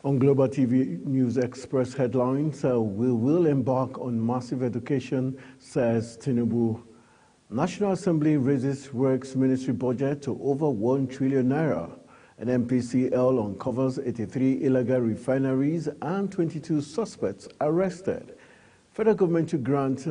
On Global TV News Express headlines, we will embark on massive education, says Tinubu. National Assembly raises Works Ministry budget to over 1 trillion naira. An MPCL uncovers 83 illegal refineries and 22 suspects arrested. Federal government to grant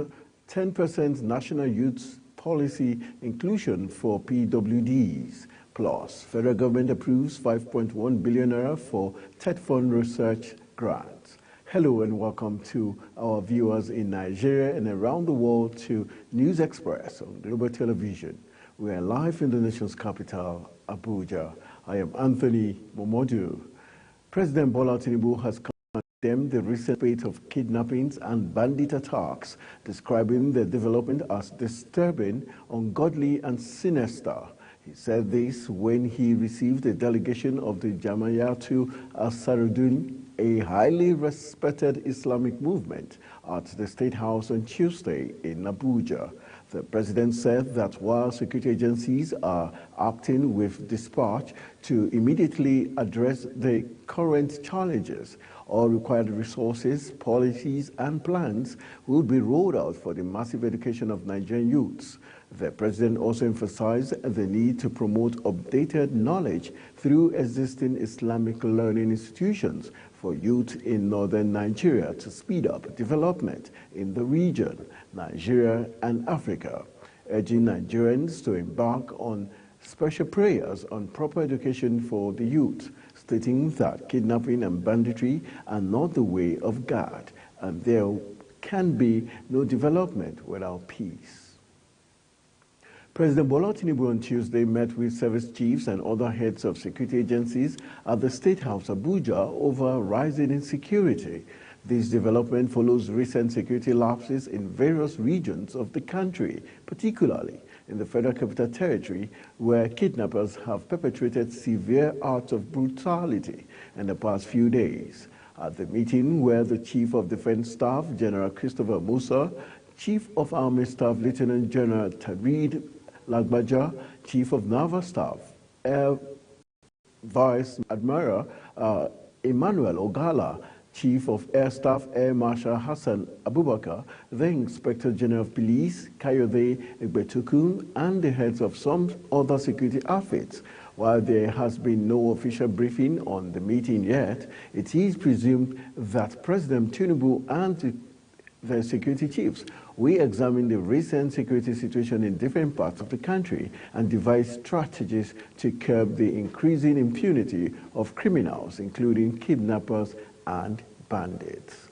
10% national youth policy inclusion for PWDs. Plus, federal government approves 5.1 billion naira for TED Fund research grants. Hello and welcome to our viewers in Nigeria and around the world to News Express on Global Television. We are live in the nation's capital, Abuja. I am Anthony Momodu. President Bola Tinubu has condemned the recent spate of kidnappings and bandit attacks, describing the development as disturbing, ungodly and sinister. He said this when he received a delegation of the Jama'atu Ansarud-Din, a highly respected Islamic movement, at the State House on Tuesday in Abuja. The president said that while security agencies are acting with dispatch to immediately address the current challenges, all required resources, policies, and plans will be rolled out for the massive education of Nigerian youths. The president also emphasized the need to promote updated knowledge through existing Islamic learning institutions for youth in northern Nigeria to speed up development in the region, Nigeria and Africa, urging Nigerians to embark on special prayers on proper education for the youth, stating that kidnapping and banditry are not the way of God, and there can be no development without peace. President Bola Tinubu on Tuesday met with service chiefs and other heads of security agencies at the State House Abuja over rising insecurity. This development follows recent security lapses in various regions of the country, particularly in the Federal Capital Territory, where kidnappers have perpetrated severe acts of brutality in the past few days. At the meeting where the Chief of Defense Staff, General Christopher Musa, Chief of Army Staff, Lieutenant General Tarid Lagbaja, Chief of Naval Staff, Air Vice Admiral Emmanuel Ogala, Chief of Air Staff, Air Marshal Hassan Abubakar, the Inspector General of Police, Kayode Egbetukun, and the heads of some other security outfits. While there has been no official briefing on the meeting yet, it is presumed that President Tinubu and the security chiefs we examine the recent security situation in different parts of the country and devise strategies to curb the increasing impunity of criminals, including kidnappers and bandits.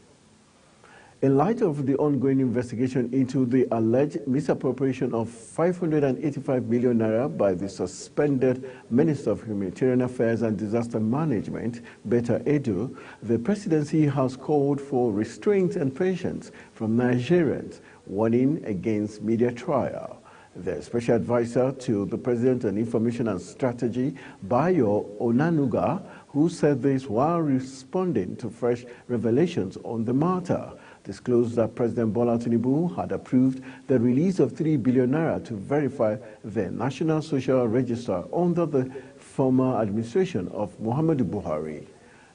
In light of the ongoing investigation into the alleged misappropriation of 585 million naira by the suspended Minister of Humanitarian Affairs and Disaster Management, Betta Edu, the presidency has called for restraint and patience from Nigerians, warning against media trial. The special advisor to the President on Information and Strategy, Bayo Onanuga, who said this while responding to fresh revelations on the matter, disclosed that President Bola Tinubu had approved the release of 3 billion naira to verify the National Social Register under the former administration of Muhammadu Buhari.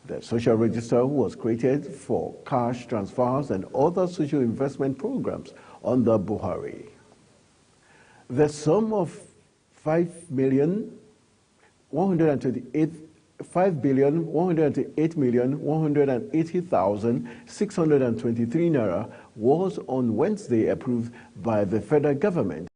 The Social Register was created for cash transfers and other social investment programs under Buhari. The sum of 5,108,180,623 naira was on Wednesday approved by the federal government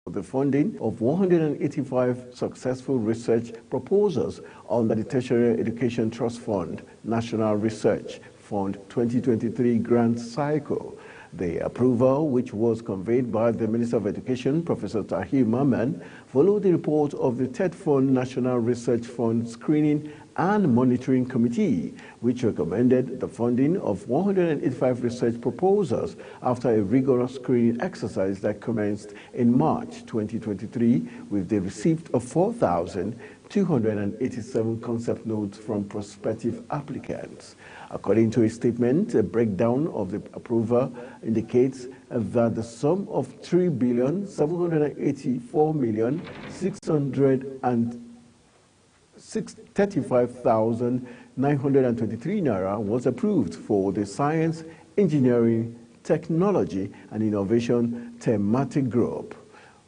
for the funding of 185 successful research proposals under the Tertiary Education Trust Fund National Research Fund 2023 grant cycle. The approval, which was conveyed by the Minister of Education, Professor Tahir Mamman, followed the report of the TED Fund National Research Fund Screening and Monitoring Committee, which recommended the funding of 185 research proposals after a rigorous screening exercise that commenced in March 2023 with the receipt of 4,287 concept notes from prospective applicants. According to a statement, a breakdown of the approval indicates that the sum of 3,784,635,000 923 naira was approved for the Science, Engineering, Technology and Innovation thematic group,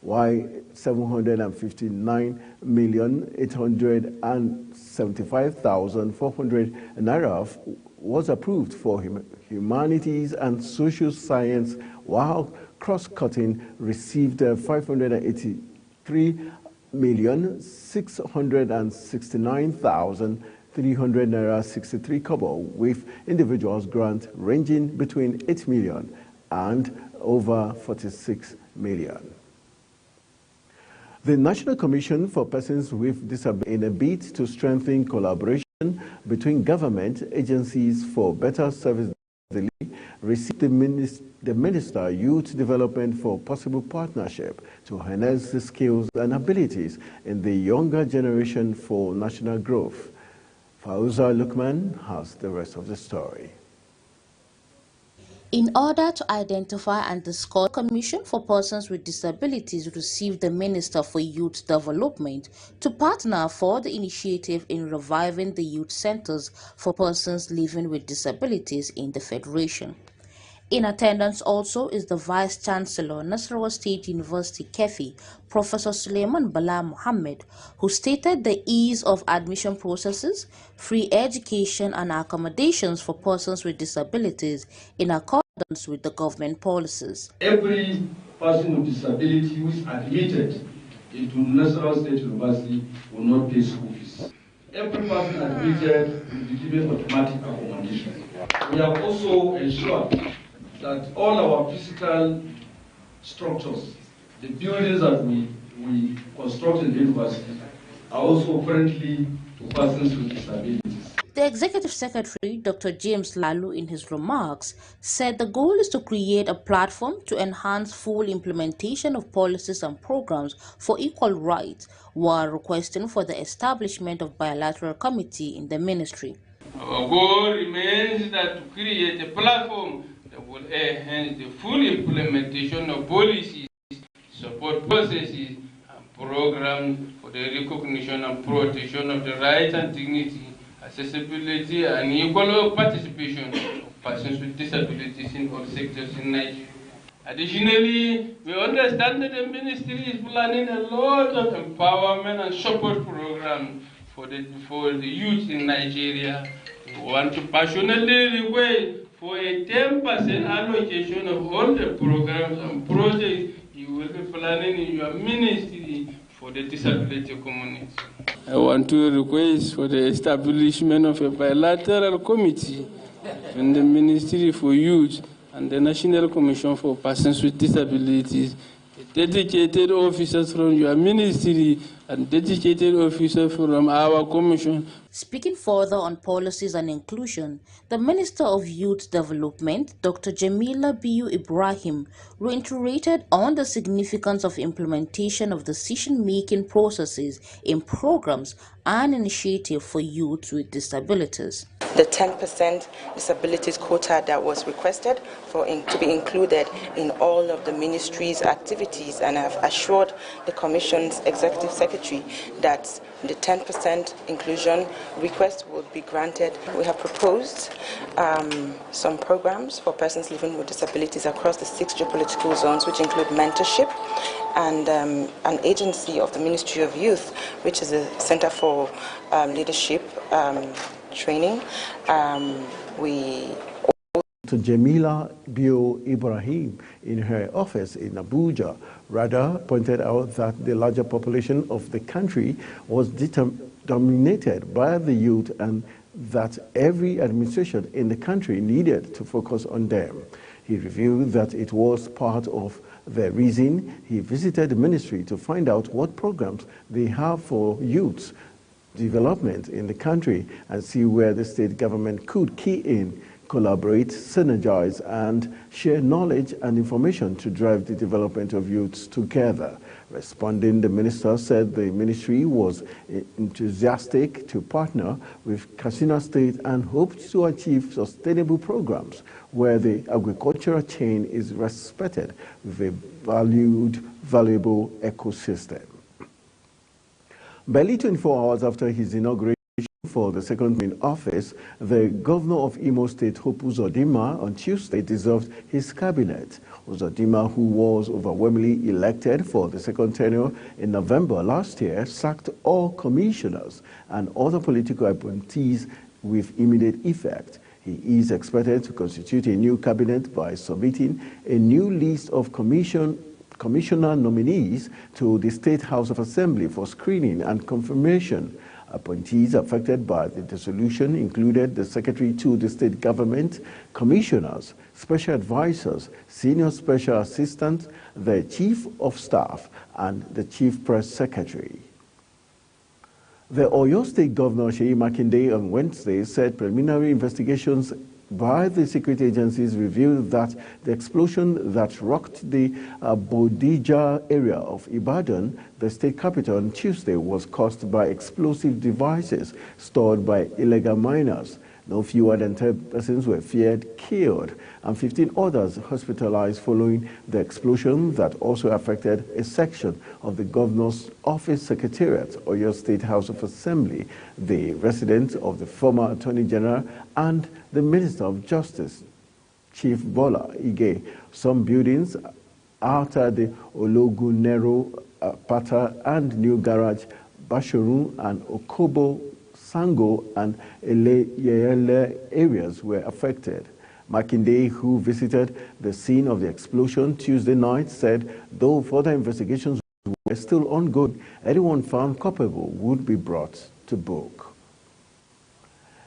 while 759,875,400 naira was approved for humanities and social science, while cross-cutting received 583,669,300 naira 63 kobo, with individuals grant ranging between 8 million and over 46 million. The National Commission for Persons with Disabilities, in a bid to strengthen collaboration between government agencies for better service delivery, received the Minister Youth Development for possible partnership to enhance the skills and abilities in the younger generation for national growth. Fauza Lukman has the rest of the story. In order to identify and discuss, the Commission for Persons with Disabilities received the Minister for Youth Development to partner for the initiative in reviving the youth centers for persons living with disabilities in the Federation. In attendance also is the Vice-Chancellor, Nasarawa State University, KEFI, Professor Suleiman Bala Mohammed, who stated the ease of admission processes, free education and accommodations for persons with disabilities in accordance with the government policies. Every person with disability who is admitted into Nasarawa State University will not pay school fees. Every person admitted will be given automatic accommodation. We have also ensured that all our physical structures, the buildings that we construct in the university, are also friendly to persons with disabilities. The Executive Secretary, Dr. James Lalu, in his remarks, said the goal is to create a platform to enhance full implementation of policies and programs for equal rights, while requesting for the establishment of bilateral committee in the ministry. Our goal remains that to create a platform that will enhance the full implementation of policies, support processes, and programs for the recognition and protection of the rights and dignity, accessibility, and equal participation of persons with disabilities in all sectors in Nigeria. Additionally, we understand that the ministry is planning a lot of empowerment and support programs for the youth in Nigeria. We want to passionately request for a 10% allocation of all the programs and projects you will be planning in your ministry for the disability community. I want to request for the establishment of a bilateral committee in the Ministry for Youth and the National Commission for Persons with Disabilities, dedicated officers from your ministry and dedicated officers from our commission. Speaking further on policies and inclusion, the Minister of Youth Development, Dr. Jamila Biu Ibrahim, reiterated on the significance of implementation of decision-making processes in programs and initiatives for youth with disabilities. The 10% disabilities quota that was requested to be included in all of the ministry's activities, and I've assured the Commission's Executive Secretary that the 10% inclusion request will be granted. We have proposed some programs for persons living with disabilities across the 6 geopolitical zones, which include mentorship and an agency of the Ministry of Youth, which is a Center for Leadership Training. To Jamila Biu Ibrahim in her office in Abuja, rather pointed out that the larger population of the country was dominated by the youth and that every administration in the country needed to focus on them. He revealed that it was part of the reason he visited the ministry to find out what programs they have for youth development in the country and see where the state government could key in, collaborate, synergize, and share knowledge and information to drive the development of youths together. Responding, the minister said the ministry was enthusiastic to partner with Katsina State and hoped to achieve sustainable programs where the agricultural chain is respected with a valuable ecosystem. Barely 24 hours after his inauguration for the second in office, the governor of Imo State, Hope Uzodinma, on Tuesday dissolved his cabinet. Uzodinma, who was overwhelmingly elected for the second tenure in November last year, sacked all commissioners and other political appointees with immediate effect. He is expected to constitute a new cabinet by submitting a new list of commissioner nominees to the State House of Assembly for screening and confirmation. Appointees affected by the dissolution included the Secretary to the State Government, commissioners, special advisors, senior special assistants, the Chief of Staff, and the Chief Press Secretary. The Oyo State Governor, Seyi Makinde, on Wednesday said preliminary investigations by the security agencies revealed that the explosion that rocked the Bodija area of Ibadan, the state capital, on Tuesday was caused by explosive devices stored by illegal miners. No fewer than 10 persons were feared killed and 15 others hospitalized following the explosion that also affected a section of the governor's office secretariat, Oyo State House of Assembly, the residence of the former Attorney General and the Minister of Justice, Chief Bola Ige. Some buildings outside the Ologunero, Pata and New Garage, Bashorun and Okobo, Sango and Eleyele areas were affected. Makinde, who visited the scene of the explosion Tuesday night, said though further investigations were still ongoing, anyone found culpable would be brought to book.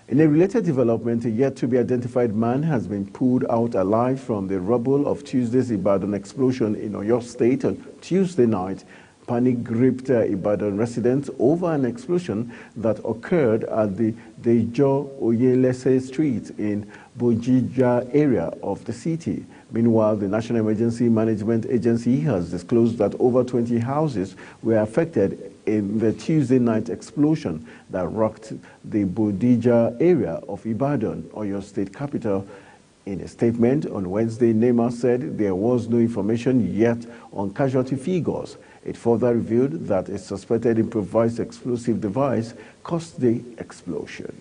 In a related development, a yet-to-be-identified man has been pulled out alive from the rubble of Tuesday's Ibadan explosion in Oyo State on Tuesday night. Panic gripped Ibadan residents over an explosion that occurred at the Dejo Oyelese Street in Bodija area of the city. Meanwhile, the National Emergency Management Agency has disclosed that over 20 houses were affected in the Tuesday night explosion that rocked the Bodija area of Ibadan, Oyo State capital. In a statement on Wednesday, NEMA said there was no information yet on casualty figures. It further revealed that a suspected improvised explosive device caused the explosion.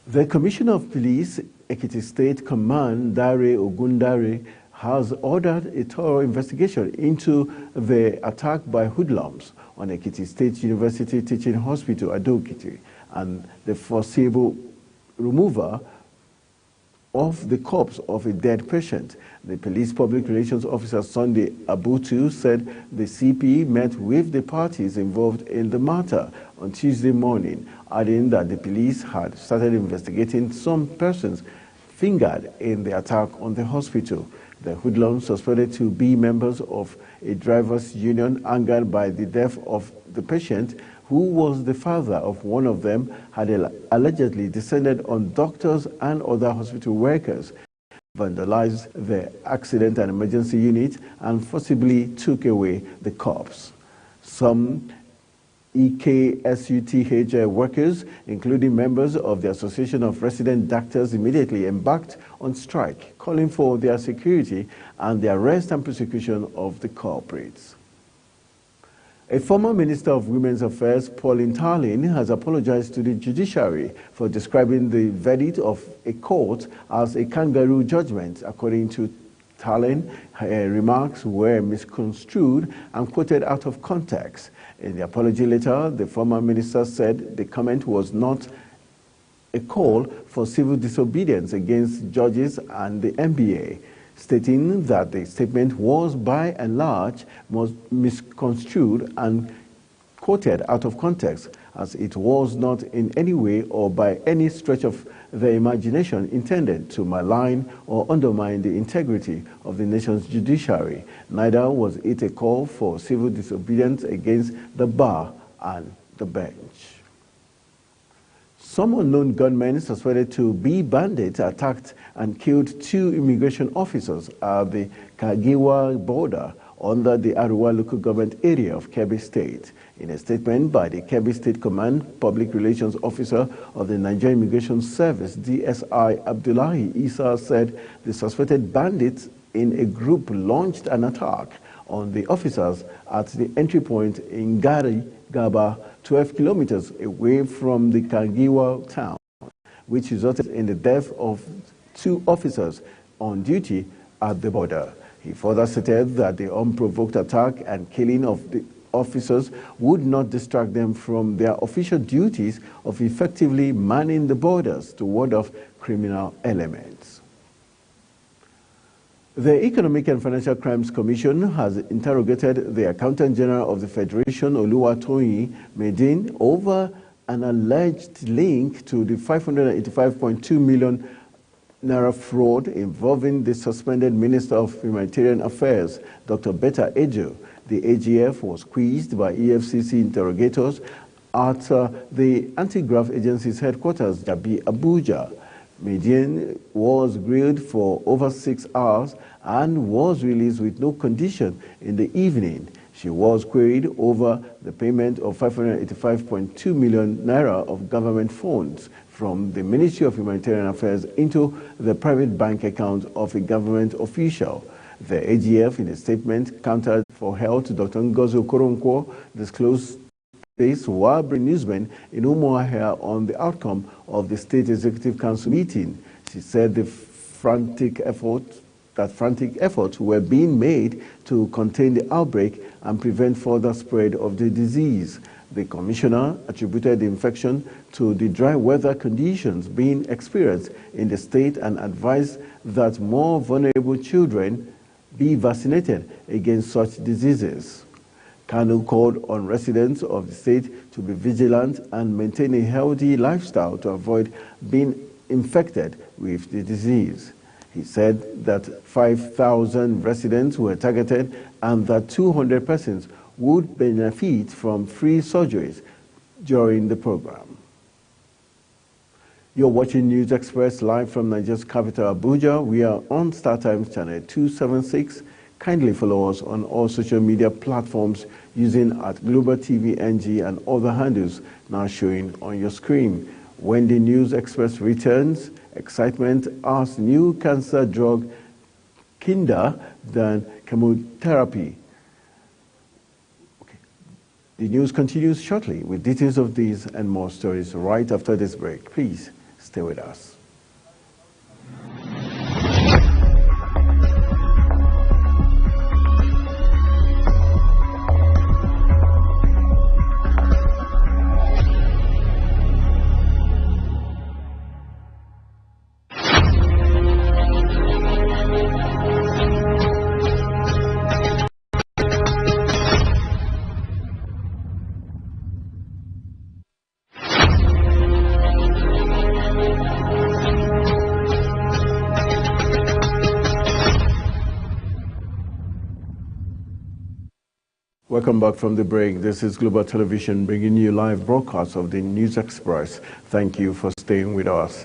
The Commissioner of Police, Ekiti State Command, Dare Ogundare, has ordered a thorough investigation into the attack by hoodlums on Ekiti State University Teaching Hospital, Ado-Ekiti, and the foreseeable removal of the corpse of a dead patient. The police public relations officer Sunday Abutu said the CP met with the parties involved in the matter on Tuesday morning, adding that the police had started investigating some persons fingered in the attack on the hospital. The hoodlums, suspected to be members of a drivers' union angered by the death of the patient, who was the father of one of them, had allegedly descended on doctors and other hospital workers, vandalized the accident and emergency unit, and forcibly took away the corpse. Some EKSUTH workers, including members of the Association of Resident Doctors, immediately embarked on strike, calling for their security and the arrest and prosecution of the culprits. A former Minister of Women's Affairs, Pauline Talin, has apologized to the judiciary for describing the verdict of a court as a kangaroo judgment. According to Talin, her remarks were misconstrued and quoted out of context. In the apology letter, the former minister said the comment was not a call for civil disobedience against judges and the NBA, stating that the statement was by and large misconstrued and quoted out of context, as it was not in any way or by any stretch of the imagination intended to malign or undermine the integrity of the nation's judiciary. Neither was it a call for civil disobedience against the bar and the bench. Some unknown gunmen suspected to be bandits attacked and killed 2 immigration officers at the Kagiwa border under the Aruwa local government area of Kebbi State. In a statement by the Kebbi State Command Public Relations Officer of the Nigerian Immigration Service, DSI Abdullahi Isa, said the suspected bandits in a group launched an attack on the officers at the entry point in Gari Gaba, 12 kilometers away from the Kangiwa town, which resulted in the death of 2 officers on duty at the border. He further stated that the unprovoked attack and killing of the officers would not distract them from their official duties of effectively manning the borders to ward off criminal elements. The Economic and Financial Crimes Commission has interrogated the Accountant General of the Federation, Oluwatoyin Medin, over an alleged link to the 585.2 million naira fraud involving the suspended Minister of Humanitarian Affairs, Dr. Betta Ejo. The AGF was quizzed by EFCC interrogators at the Anti-Graft Agency's headquarters, Jabi, Abuja. Median was grilled for over 6 hours and was released with no condition in the evening. She was queried over the payment of 585.2 million naira of government funds from the Ministry of Humanitarian Affairs into the private bank account of a government official. The AGF, in a statement, countered for health, Dr. Ngozi Okoronkwo disclosed this while bringing newsmen in Umuahia on the outcome of the State Executive Council meeting. She said frantic efforts were being made to contain the outbreak and prevent further spread of the disease. The commissioner attributed the infection to the dry weather conditions being experienced in the state and advised that more vulnerable children be vaccinated against such diseases. Kanu called on residents of the state to be vigilant and maintain a healthy lifestyle to avoid being infected with the disease. He said that 5,000 residents were targeted and that 200 persons would benefit from free surgeries during the program. You're watching News Express live from Nigeria's capital, Abuja. We are on StarTimes channel 276. Kindly follow us on all social media platforms using @Global TV NG and other handles now showing on your screen. When the News Express returns, excitement as new cancer drug kinder than chemotherapy. The news continues shortly with details of these and more stories right after this break. Please stay with us. Welcome back from the break. This is Global Television bringing you live broadcasts of the News Express. Thank you for staying with us.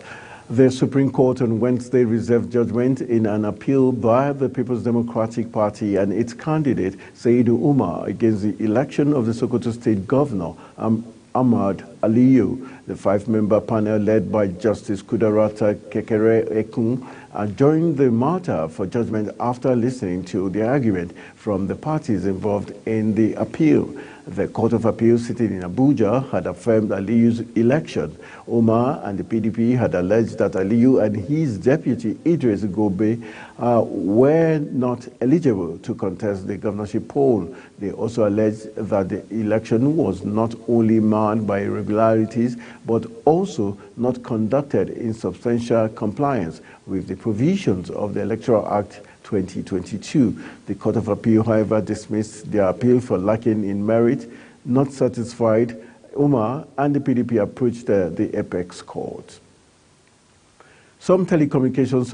The Supreme Court on Wednesday reserved judgment in an appeal by the People's Democratic Party and its candidate, Saidu Umar, against the election of the Sokoto State Governor, Ahmad Aliyu. The 5-member panel led by Justice Kudarata Kekere Ekun adjourned the matter for judgment after listening to the argument from the parties involved in the appeal. The Court of Appeal sitting in Abuja had affirmed Aliyu's election. Umar and the PDP had alleged that Aliyu and his deputy Idris Gobe were not eligible to contest the governorship poll. They also alleged that the election was not only marred by irregularities but also not conducted in substantial compliance with the provisions of the Electoral Act 2022. The Court of Appeal, however, dismissed their appeal for lacking in merit. Not satisfied, Umar and the PDP approached the Apex Court. Some telecommunications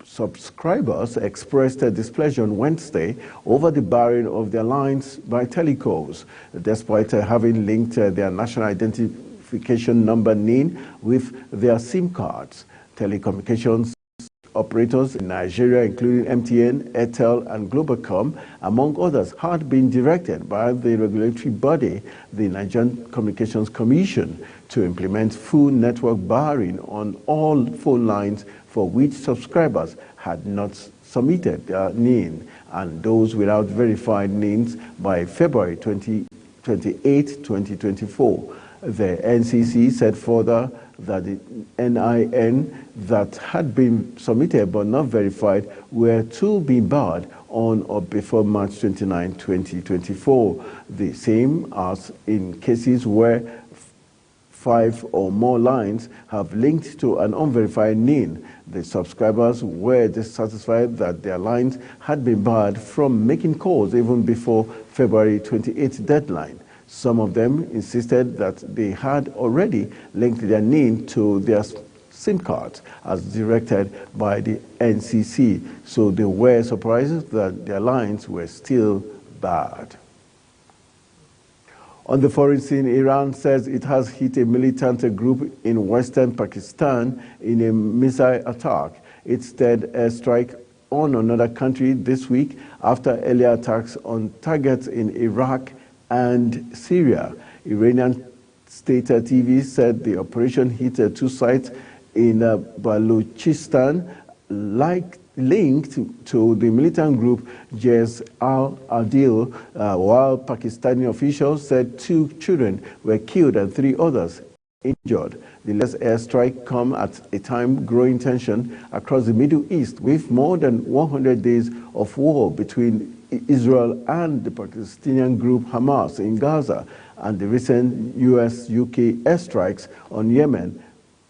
subscribers expressed their displeasure on Wednesday over the barring of their lines by telecos, despite having linked their national identification number NIN with their SIM cards. Telecommunications operators in Nigeria, including MTN, Airtel, and Globalcom, among others, had been directed by the regulatory body, the Nigerian Communications Commission, to implement full network barring on all phone lines for which subscribers had not submitted their NIN and those without verified NINs by February 28, 2024. The NCC said further that the NIN that had been submitted but not verified were to be barred on or before March 29, 2024. The same as in cases where 5 or more lines have linked to an unverified NIN. The subscribers were dissatisfied that their lines had been barred from making calls even before February 28th deadline. Some of them insisted that they had already linked their NIN to their SIM cards as directed by the NCC, so they were surprised that their lines were still barred. On the foreign scene, Iran says it has hit a militant group in western Pakistan in a missile attack. Its third airstrike on another country this week after earlier attacks on targets in Iraq and Syria. Iranian state TV said the operation hit 2 sites in Balochistan, linked to the militant group Jaish al-Adil, while Pakistani officials said 2 children were killed and 3 others injured. The latest airstrike comes at a time growing tension across the Middle East, with more than 100 days of war between Israel and the Palestinian group Hamas in Gaza, and the recent US-UK airstrikes on Yemen,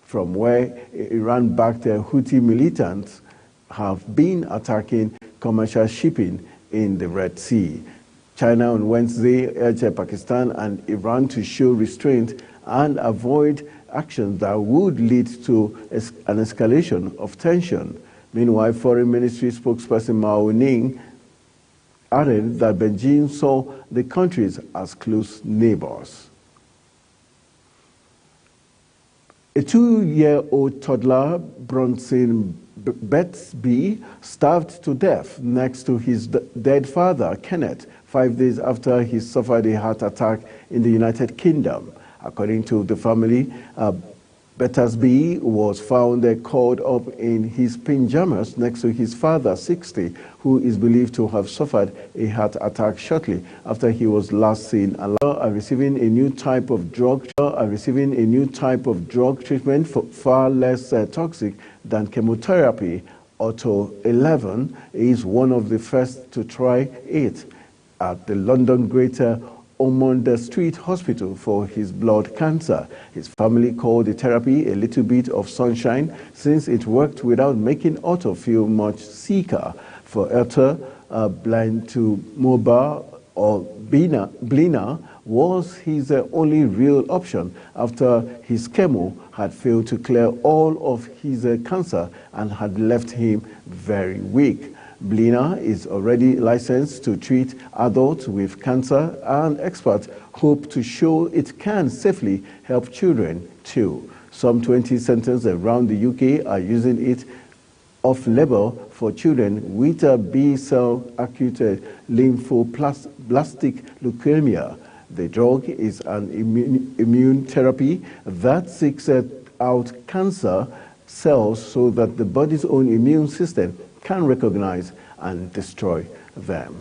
from where Iran-backed Houthi militants have been attacking commercial shipping in the Red Sea. China on Wednesday urged Pakistan and Iran to show restraint and avoid actions that would lead to an escalation of tension. Meanwhile, Foreign Ministry spokesperson Mao Ning added that Beijing saw the countries as close neighbors. A 2-year-old toddler, Bronson Betsby, starved to death next to his dead father, Kenneth, 5 days after he suffered a heart attack in the United Kingdom. According to the family, Betsby was found curled up in his pajamas next to his father, 60, who is believed to have suffered a heart attack shortly after he was last seen alive. Receiving a new type of drug treatment far less toxic than chemotherapy. Otto 11 is one of the first to try it at the London Greater Ormond Street Hospital for his blood cancer. His family called the therapy a little bit of sunshine, since it worked without making Otto feel much sicker. For Otto, Blantumorba or Blina was his only real option after his chemo had failed to clear all of his cancer and had left him very weak. Blina is already licensed to treat adults with cancer, and experts hope to show it can safely help children too. Some 20 centers around the UK are using it off-label for children with B-cell acute lymphoblastic leukemia. The drug is an immune therapy that seeks out cancer cells so that the body's own immune system can recognize and destroy them.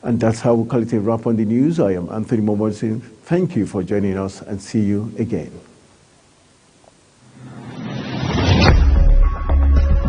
And that's how we call it a wrap on the news. I am Anthony Momodson. Thank you for joining us, and see you again.